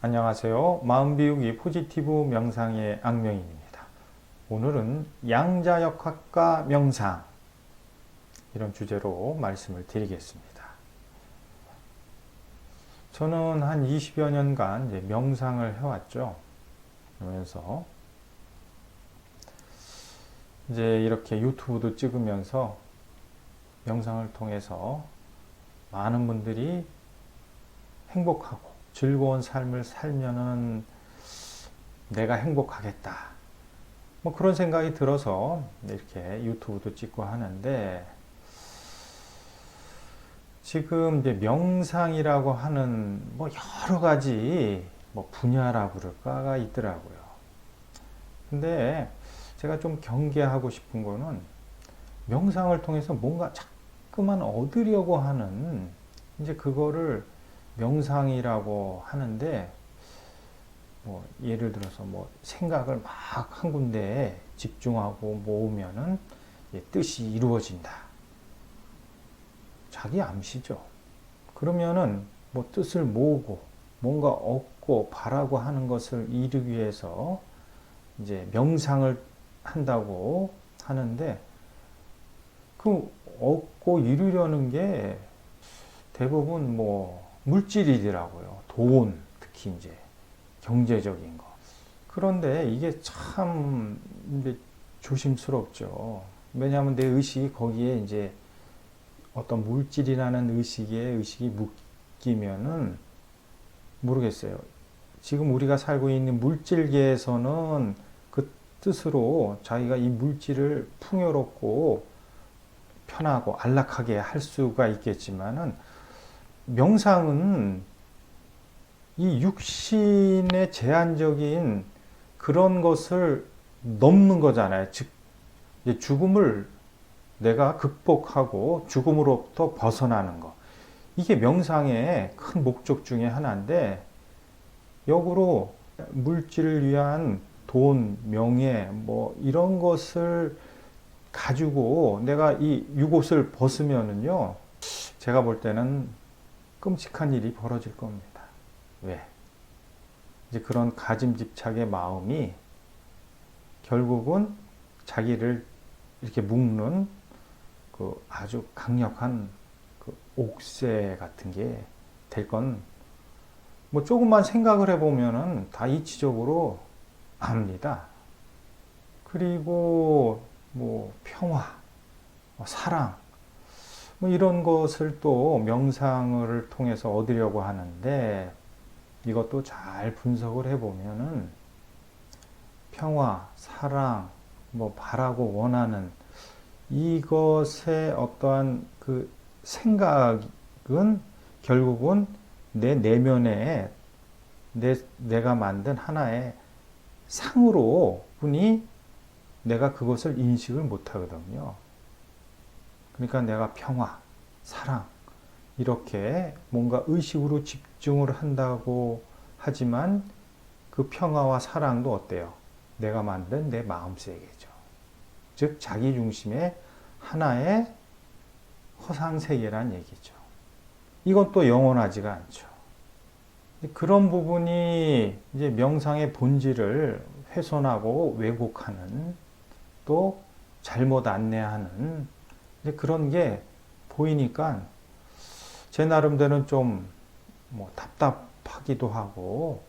안녕하세요. 마음비우기 포지티브 명상의 악명인입니다. 오늘은 양자역학과 명상 이런 주제로 말씀을 드리겠습니다. 저는 한 20여 년간 이제 명상을 해왔죠. 그러면서 이제 이렇게 유튜브도 찍으면서 명상을 통해서 많은 분들이 행복하고 즐거운 삶을 살면은 내가 행복하겠다. 뭐 그런 생각이 들어서 이렇게 유튜브도 찍고 하는데, 지금 이제 명상이라고 하는 뭐 여러 가지 뭐 분야라고 그럴까가 있더라고요. 근데 제가 좀 경계하고 싶은 거는, 명상을 통해서 뭔가 자꾸만 얻으려고 하는, 이제 그거를 명상이라고 하는데, 뭐 예를 들어서 뭐 생각을 막 한 군데에 집중하고 모으면은 뜻이 이루어진다. 자기 암시죠. 그러면은 뭐 뜻을 모으고 뭔가 얻고 바라고 하는 것을 이루기 위해서 이제 명상을 한다고 하는데, 그 얻고 이루려는 게 대부분 뭐 물질이더라고요. 돈, 특히 이제 경제적인 거. 그런데 이게 참 이제 조심스럽죠. 왜냐하면 내 의식이 거기에 이제 어떤 물질이라는 의식이 묶이면은, 모르겠어요. 지금 우리가 살고 있는 물질계에서는 그 뜻으로 자기가 이 물질을 풍요롭고 편하고 안락하게 할 수가 있겠지만은, 명상은 이 육신의 제한적인 그런 것을 넘는 거잖아요. 즉, 죽음을 내가 극복하고 죽음으로부터 벗어나는 거. 이게 명상의 큰 목적 중에 하나인데, 역으로 물질을 위한 돈, 명예, 뭐 이런 것을 가지고 내가 이 유옷을 벗으면은요, 제가 볼 때는 끔찍한 일이 벌어질 겁니다. 왜? 이제 그런 가짐집착의 마음이 결국은 자기를 이렇게 묶는 그 아주 강력한 그 옥새 같은 게 될 건, 뭐 조금만 생각을 해보면은 다 이치적으로 압니다. 그리고 뭐 평화, 사랑, 뭐 이런 것을 또 명상을 통해서 얻으려고 하는데, 이것도 잘 분석을 해보면은 평화, 사랑, 뭐 바라고 원하는 이것의 어떠한 그 생각은 결국은 내 내면에 내가 만든 하나의 상으로 뿐이 내가 그것을 인식을 못 하거든요. 그러니까 내가 평화, 사랑, 이렇게 뭔가 의식으로 집중을 한다고 하지만, 그 평화와 사랑도 어때요? 내가 만든 내 마음세계죠. 즉, 자기 중심의 하나의 허상세계란 얘기죠. 이건 또 영원하지가 않죠. 그런 부분이 이제 명상의 본질을 훼손하고 왜곡하는, 또 잘못 안내하는 그런 게 보이니까, 제 나름대로는 좀 뭐 답답하기도 하고,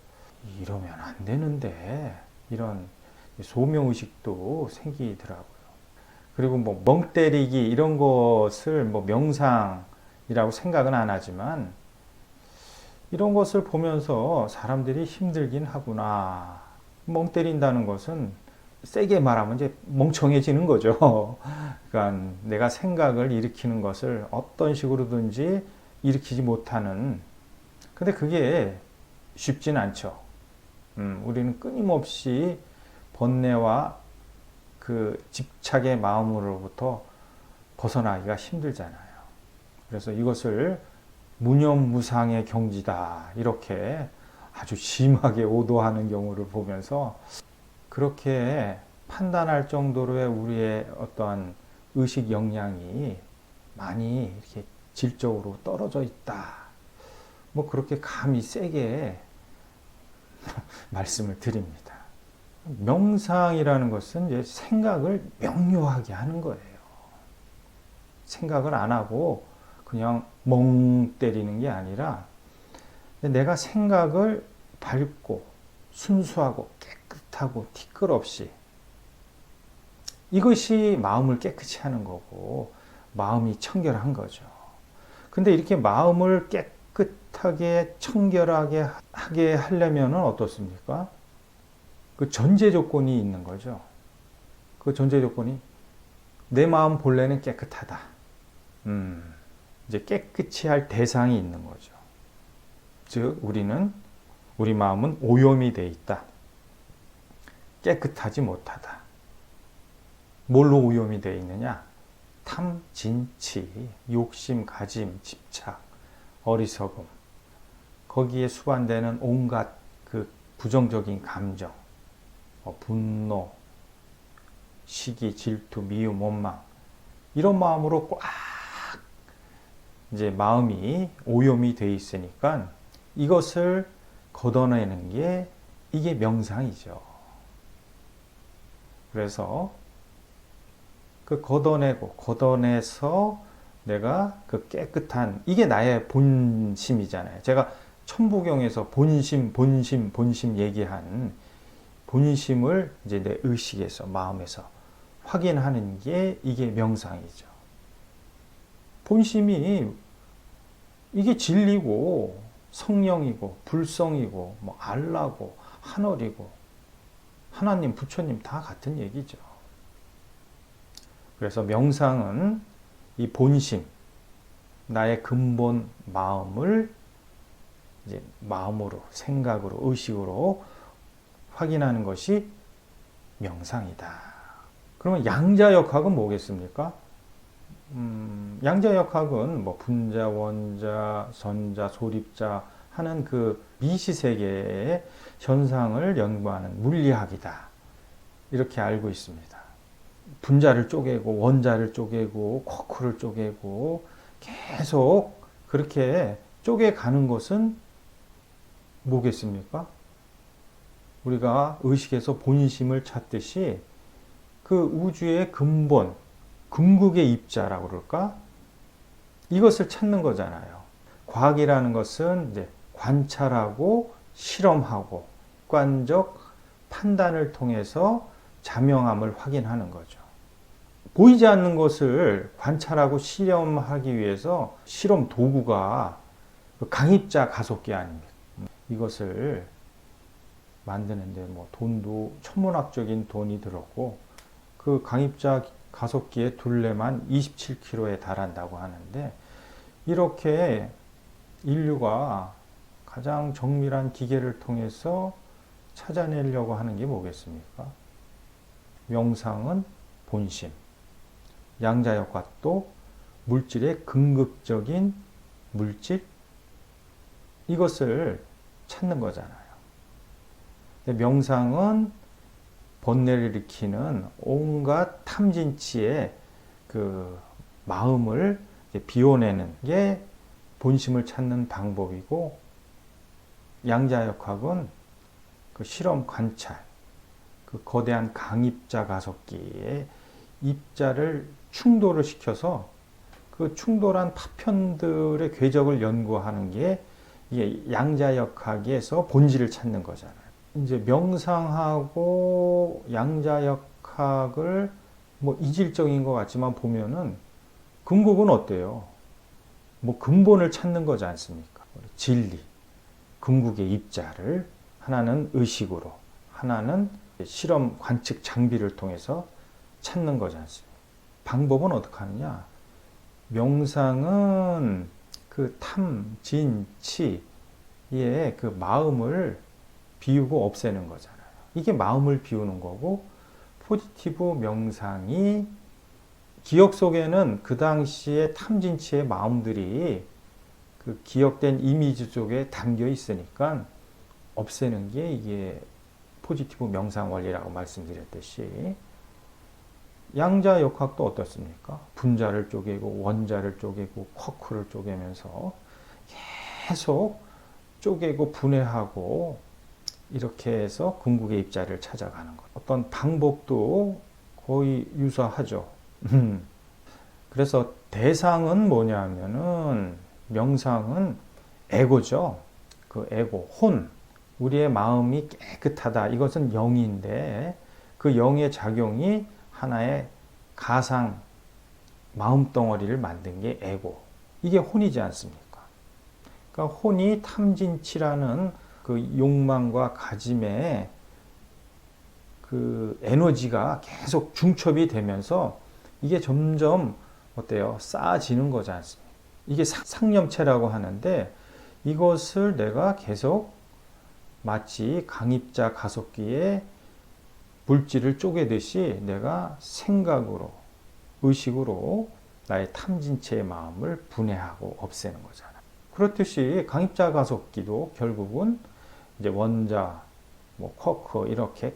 이러면 안 되는데, 이런 소명의식도 생기더라고요. 그리고 뭐 멍 때리기 이런 것을 뭐 명상이라고 생각은 안 하지만, 이런 것을 보면서 사람들이 힘들긴 하구나. 멍 때린다는 것은 세게 말하면 이제 멍청해지는 거죠. 그러니까 내가 생각을 일으키는 것을 어떤 식으로든지 일으키지 못하는. 근데 그게 쉽진 않죠. 우리는 끊임없이 번뇌와 그 집착의 마음으로부터 벗어나기가 힘들잖아요. 그래서 이것을 무념무상의 경지다, 이렇게 아주 심하게 오도하는 경우를 보면서, 그렇게 판단할 정도로의 우리의 어떠한 의식 역량이 많이 이렇게 질적으로 떨어져 있다, 뭐 그렇게 감히 세게 말씀을 드립니다. 명상이라는 것은 이제 생각을 명료하게 하는 거예요. 생각을 안 하고 그냥 멍 때리는 게 아니라 내가 생각을 밝고 순수하고 깨끗하고 티끌 없이, 이것이 마음을 깨끗이 하는 거고 마음이 청결한 거죠. 근데 이렇게 마음을 깨끗하게 청결하게 하게 하려면 어떻습니까? 그 전제 조건이 있는 거죠. 그 전제 조건이 내 마음 본래는 깨끗하다. 이제 깨끗이 할 대상이 있는 거죠. 즉 우리 마음은 오염이 돼 있다. 깨끗하지 못하다. 뭘로 오염이 되어 있느냐? 탐, 진, 치, 욕심, 가짐, 집착, 어리석음, 거기에 수반되는 온갖 그 부정적인 감정, 분노, 시기, 질투, 미움, 원망, 이런 마음으로 꽉 이제 마음이 오염이 되어 있으니까 이것을 걷어내는 게 이게 명상이죠. 그래서 그 걷어내서 내가 그 깨끗한, 이게 나의 본심이잖아요. 제가 천부경에서 본심 얘기한 본심을 이제 내 의식에서, 마음에서 확인하는 게 이게 명상이죠. 본심이 이게 진리고 성령이고 불성이고 뭐 알라고 하늘이고 하나님, 부처님 다 같은 얘기죠. 그래서 명상은 이 본심, 나의 근본 마음을 이제 마음으로, 생각으로, 의식으로 확인하는 것이 명상이다. 그러면 양자역학은 뭐겠습니까? 양자역학은 뭐 분자, 원자, 선자, 소립자 하는 그 미시세계의 현상을 연구하는 물리학이다. 이렇게 알고 있습니다. 분자를 쪼개고 원자를 쪼개고 쿼크를 쪼개고 계속 그렇게 쪼개가는 것은 뭐겠습니까? 우리가 의식에서 본심을 찾듯이 그 우주의 근본, 궁극의 입자라고 그럴까? 이것을 찾는 거잖아요. 과학이라는 것은 이제 관찰하고 실험하고 객관적 판단을 통해서 자명함을 확인하는 거죠. 보이지 않는 것을 관찰하고 실험하기 위해서 실험 도구가 강입자 가속기 아닙니까? 이것을 만드는데 뭐 돈도 천문학적인 돈이 들었고, 그 강입자 가속기의 둘레만 27km에 달한다고 하는데, 이렇게 인류가 가장 정밀한 기계를 통해서 찾아내려고 하는 게 뭐겠습니까? 명상은 본심, 양자역학도 물질의 궁극적인 물질, 이것을 찾는 거잖아요. 근데 명상은 번뇌를 일으키는 온갖 탐진치의 그 마음을 비워내는 게 본심을 찾는 방법이고, 양자역학은 그 실험 관찰, 그 거대한 강입자 가속기의 입자를 충돌을 시켜서 그 충돌한 파편들의 궤적을 연구하는 게 이게 양자역학에서 본질을 찾는 거잖아요. 이제 명상하고 양자역학을 뭐 이질적인 것 같지만 보면은 궁극은 어때요? 뭐 근본을 찾는 거지 않습니까? 진리, 궁극의 입자를 하나는 의식으로, 하나는 실험 관측 장비를 통해서 찾는 거지 않습니까? 방법은 어떻게 하느냐? 명상은 그 탐, 진, 치의 그 마음을 비우고 없애는 거잖아요. 이게 마음을 비우는 거고, 포지티브 명상이 기억 속에는 그 당시에 탐진치의 마음들이 그 기억된 이미지 속에 담겨 있으니까 없애는 게 이게 포지티브 명상 원리라고 말씀드렸듯이, 양자역학도 어떻습니까? 분자를 쪼개고 원자를 쪼개고 쿼크를 쪼개면서 계속 쪼개고 분해하고 이렇게 해서 궁극의 입자를 찾아가는 것. 어떤 방법도 거의 유사하죠. 그래서 대상은 뭐냐면은 명상은 에고죠. 그 에고, 혼. 우리의 마음이 깨끗하다. 이것은 영인데 그 영의 작용이 하나의 가상 마음덩어리를 만든 게 에고. 이게 혼이지 않습니까? 그러니까 혼이 탐진치라는 그 욕망과 가짐의 그 에너지가 계속 중첩이 되면서 이게 점점 어때요? 쌓아지는 거지 않습니까? 이게 상념체라고 하는데 이것을 내가 계속 마치 강입자 가속기에 물질을 쪼개듯이 내가 생각으로, 의식으로 나의 탐진체의 마음을 분해하고 없애는 거잖아. 그렇듯이 강입자 가속기도 결국은 이제 원자, 뭐 쿼크 이렇게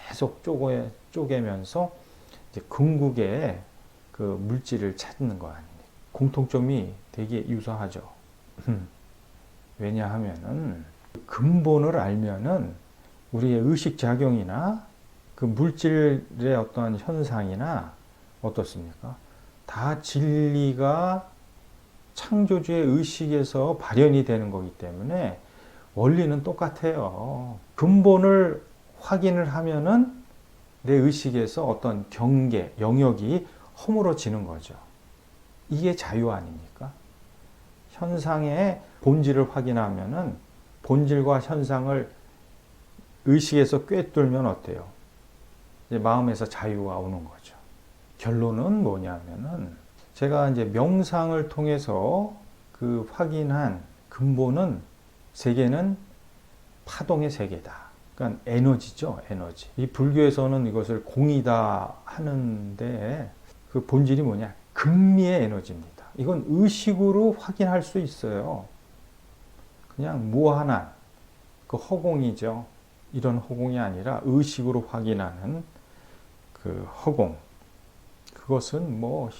계속 쪼개면서 이제 궁극의 그 물질을 찾는 거 아닙니까? 공통점이 되게 유사하죠. 왜냐하면은 근본을 알면은 우리의 의식 작용이나 그 물질의 어떤 현상이나 어떻습니까? 다 진리가 창조주의 의식에서 발현이 되는 거기 때문에 원리는 똑같아요. 근본을 확인을 하면은 내 의식에서 어떤 경계, 영역이 허물어지는 거죠. 이게 자유 아닙니까? 현상의 본질을 확인하면은 본질과 현상을 의식에서 꿰뚫면 어때요? 이제 마음에서 자유가 오는 거죠. 결론은 뭐냐면은 제가 이제 명상을 통해서 그 확인한 근본은 세계는 파동의 세계다. 그러니까 에너지죠, 에너지. 이 불교에서는 이것을 공이다 하는데 그 본질이 뭐냐? 금미의 에너지입니다. 이건 의식으로 확인할 수 있어요. 그냥 무한한 그 허공이죠. 이런 허공이 아니라 의식으로 확인하는 그 허공. 그것은 뭐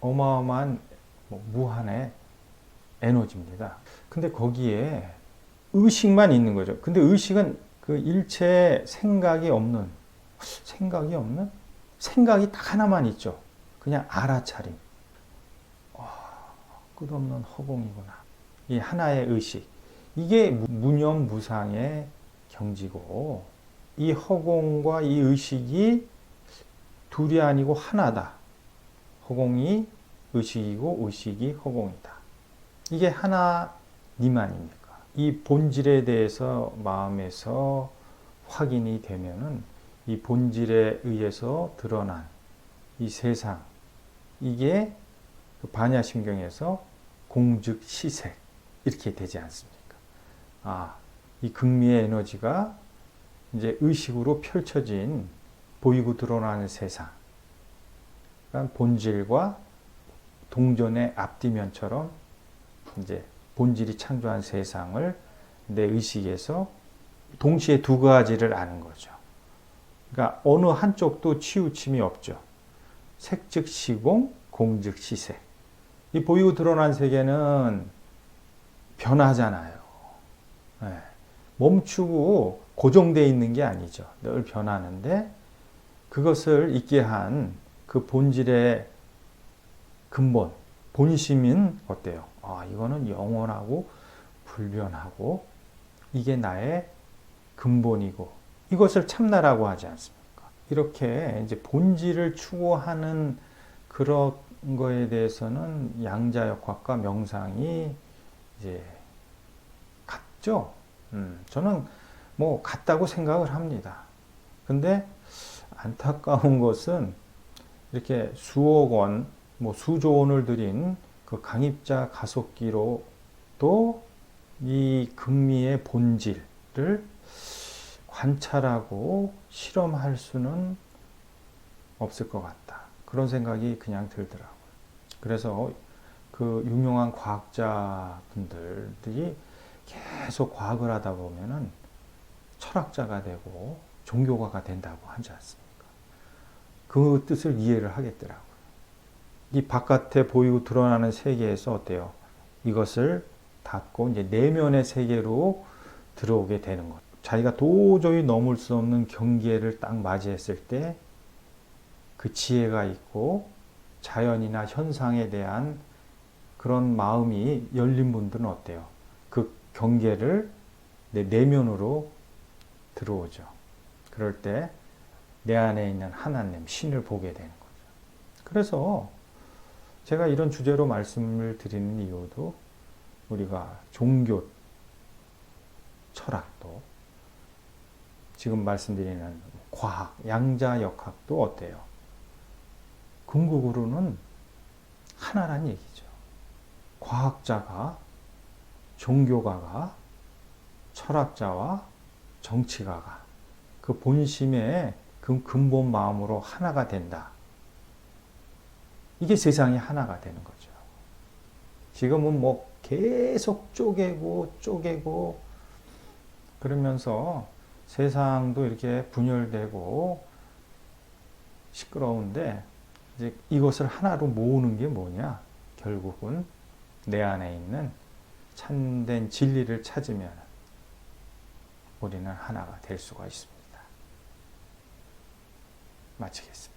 어마어마한 뭐 무한의 에너지입니다. 근데 거기에 의식만 있는 거죠. 근데 의식은 그 일체 생각이 없는 생각이 딱 하나만 있죠. 그냥 알아차림. 끝없는 허공이구나. 이 하나의 의식. 이게 무념무상의 경지고 이 허공과 이 의식이 둘이 아니고 하나다. 허공이 의식이고 의식이 허공이다. 이게 하나님 아닙니까? 이 본질에 대해서 마음에서 확인이 되면은 이 본질에 의해서 드러난 이 세상, 이게 그 반야심경에서 공즉시색 이렇게 되지 않습니까? 이 극미의 에너지가 이제 의식으로 펼쳐진 보이고 드러나는 세상. 그러니까 본질과 동전의 앞뒤면처럼 이제 본질이 창조한 세상을 내 의식에서 동시에 두 가지를 아는 거죠. 그러니까 어느 한쪽도 치우침이 없죠. 색즉 시공, 공즉 시색. 이 보이고 드러난 세계는 변하잖아요. 네. 멈추고 고정되어 있는 게 아니죠. 늘 변하는데 그것을 있게 한 그 본질의 근본, 본심은 어때요? 이거는 영원하고 불변하고 이게 나의 근본이고 이것을 참나라고 하지 않습니까? 이렇게 이제 본질을 추구하는 그런 거에 대해서는 양자역학과 명상이 이제 같죠. 저는 뭐 같다고 생각을 합니다. 근데 안타까운 것은 이렇게 수억 원, 뭐 수조 원을 들인 그 강입자 가속기로 또 이 극미의 본질을 관찰하고 실험할 수는 없을 것 같다. 그런 생각이 그냥 들더라고요. 그래서 그 유명한 과학자분들이 계속 과학을 하다 보면은 철학자가 되고 종교가가 된다고 하지 않습니까? 그 뜻을 이해를 하겠더라고요. 이 바깥에 보이고 드러나는 세계에서 어때요? 이것을 닫고 이제 내면의 세계로 들어오게 되는 것. 자기가 도저히 넘을 수 없는 경계를 딱 맞이했을 때 그 지혜가 있고 자연이나 현상에 대한 그런 마음이 열린 분들은 어때요? 그 경계를 내 내면으로 들어오죠. 그럴 때 내 안에 있는 하나님, 신을 보게 되는 거죠. 그래서 제가 이런 주제로 말씀을 드리는 이유도 우리가 종교, 철학도 지금 말씀드리는 과학, 양자역학도 어때요? 궁극으로는 하나란 얘기죠. 과학자가, 종교가가, 철학자와 정치가가 그 본심의 그 근본 마음으로 하나가 된다. 이게 세상이 하나가 되는 거죠. 지금은 뭐 계속 쪼개고 그러면서 세상도 이렇게 분열되고 시끄러운데 이제 이것을 하나로 모으는 게 뭐냐? 결국은 내 안에 있는 참된 진리를 찾으면 우리는 하나가 될 수가 있습니다. 마치겠습니다.